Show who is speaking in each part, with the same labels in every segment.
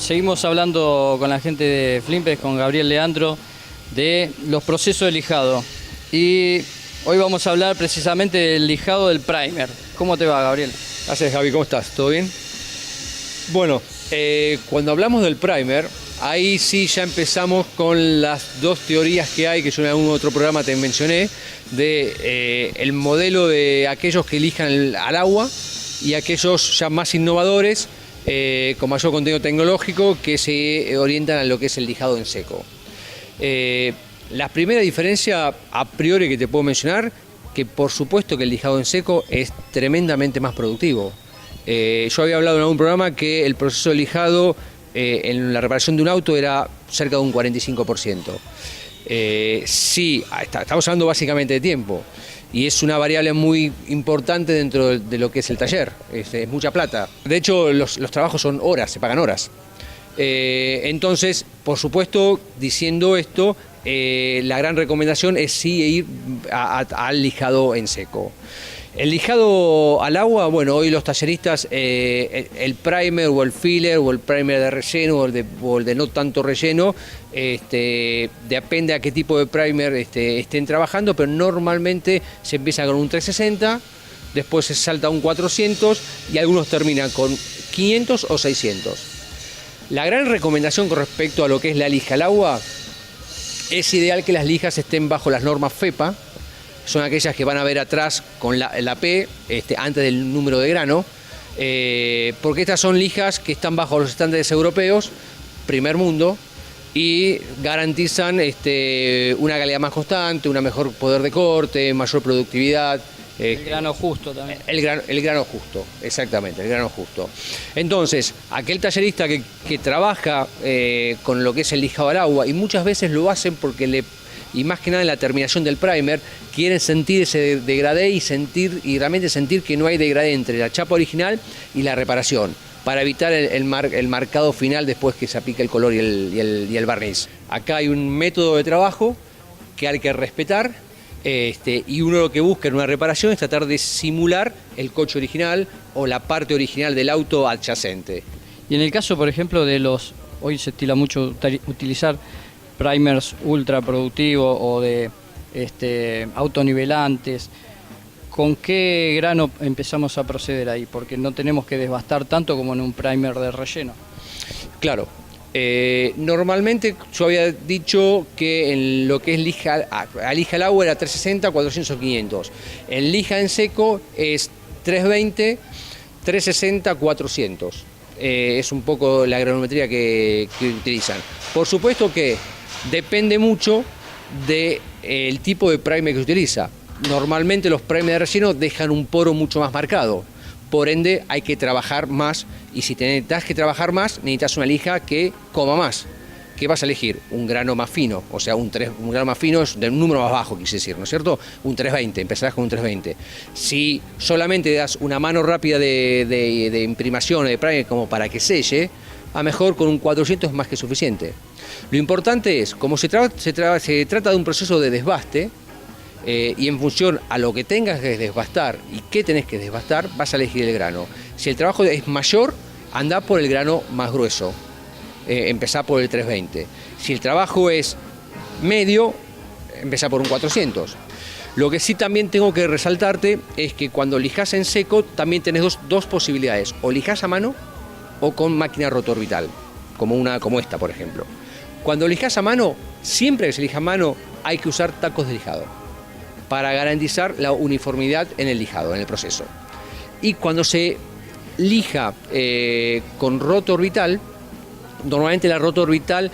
Speaker 1: seguimos hablando con la gente de Flimpes, con Gabriel Leandro, de los procesos de lijado. Y hoy vamos a hablar precisamente del lijado del primer. ¿Cómo te va, Gabriel?
Speaker 2: Gracias, Javi, ¿cómo estás? ¿Todo bien? Bueno, cuando hablamos del primer, ahí sí ya empezamos con las dos teorías que hay, que yo en algún otro programa te mencioné, de el modelo de aquellos que elijan al agua y aquellos ya más innovadores, con mayor contenido tecnológico, que se orientan a lo que es el lijado en seco. La primera diferencia a priori que te puedo mencionar, que por supuesto que el lijado en seco es tremendamente más productivo. Yo había hablado en algún programa que el proceso de lijado en la reparación de un auto era cerca de un 45%. Sí, estamos hablando básicamente de tiempo. Y es una variable muy importante dentro de lo que es el taller, es mucha plata. De hecho, los trabajos son horas, se pagan horas. Entonces, por supuesto, diciendo esto, la gran recomendación es sí ir al lijado en seco. El lijado al agua, bueno, hoy los talleristas, el primer o el filler o el primer de relleno o el de no tanto relleno, depende a qué tipo de primer estén trabajando, pero normalmente se empieza con un 360, después se salta a un 400 y algunos terminan con 500 o 600. La gran recomendación con respecto a lo que es la lija al agua, es ideal que las lijas estén bajo las normas FEPA. Son aquellas que van a ver atrás con la P antes del número de grano, porque estas son lijas que están bajo los estándares europeos, primer mundo, y garantizan una calidad más constante, un mejor poder de corte, mayor productividad.
Speaker 1: El grano justo también.
Speaker 2: El grano justo, exactamente, el grano justo. Entonces, aquel tallerista que trabaja con lo que es el lijado al agua, y muchas veces lo hacen porque y más que nada en la terminación del primer, quieren sentir ese degradé y realmente sentir que no hay degradé entre la chapa original y la reparación, para evitar el marcado final después que se aplica el color y el barniz. Acá hay un método de trabajo que hay que respetar, y uno lo que busca en una reparación es tratar de simular el coche original o la parte original del auto adyacente.
Speaker 1: Y en el caso, por ejemplo, hoy se estila mucho utilizar primers ultra productivos o de autonivelantes. ¿Con qué grano empezamos a proceder ahí? Porque no tenemos que desbastar tanto como en un primer de relleno.
Speaker 2: Claro. Normalmente yo había dicho que en lo que es lija al agua era 360, 400 o 500. En lija en seco es 320, 360, 400. Es un poco la granometría que utilizan. Por supuesto que depende mucho del tipo de primer que se utiliza. Normalmente los primers de relleno dejan un poro mucho más marcado. Por ende, hay que trabajar más, y si necesitas que trabajar más, necesitas una lija que coma más. ¿Qué vas a elegir? Un grano más fino, o sea, un grano más fino es de un número más bajo, quise decir, ¿no es cierto? Un 320, empezarás con un 320. Si solamente das una mano rápida de imprimación o de primer como para que selle, a mejor con un 400 es más que suficiente. Lo importante es, como se trata de un proceso de desbaste, y en función a lo que tengas que desbastar y qué tenés que desbastar, vas a elegir el grano. Si el trabajo es mayor, andá por el grano más grueso, empezá por el 320. Si el trabajo es medio, empezá por un 400. Lo que sí también tengo que resaltarte es que cuando lijás en seco también tenés dos posibilidades: o lijás a mano o con máquina rotorbital, como esta, por ejemplo. Cuando lijás a mano, siempre que se lija a mano, hay que usar tacos de lijado para garantizar la uniformidad en el lijado, en el proceso. Y cuando se lija con rotorbital, normalmente la rotorbital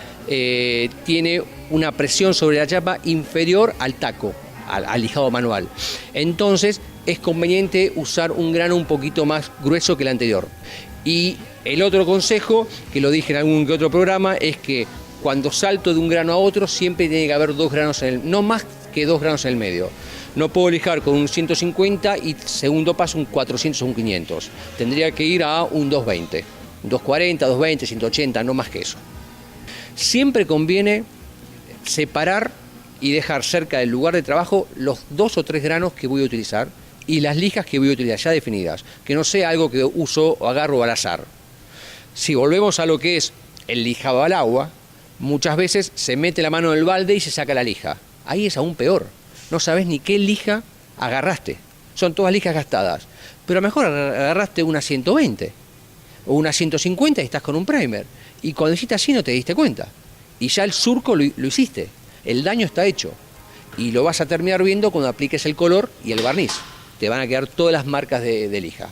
Speaker 2: tiene una presión sobre la chapa inferior al taco, al lijado manual. Entonces es conveniente usar un grano un poquito más grueso que el anterior. Y el otro consejo, que lo dije en algún que otro programa, es que cuando salto de un grano a otro siempre tiene que haber no más que 2 granos en el medio. No puedo lijar con un 150 y segundo paso un 400 o un 500. Tendría que ir a un 220, 240, 220, 180, no más que eso. Siempre conviene separar y dejar cerca del lugar de trabajo los 2 o 3 granos que voy a utilizar y las lijas que voy a utilizar ya definidas, que no sea algo que uso o agarro al azar. Si volvemos a lo que es el lijado al agua, muchas veces se mete la mano en el balde y se saca la lija. Ahí es aún peor. No sabes ni qué lija agarraste. Son todas lijas gastadas. Pero a lo mejor agarraste una 120 o una 150 y estás con un primer. Y cuando hiciste así no te diste cuenta. Y ya el surco lo hiciste. El daño está hecho. Y lo vas a terminar viendo cuando apliques el color y el barniz. Te van a quedar todas las marcas de lija.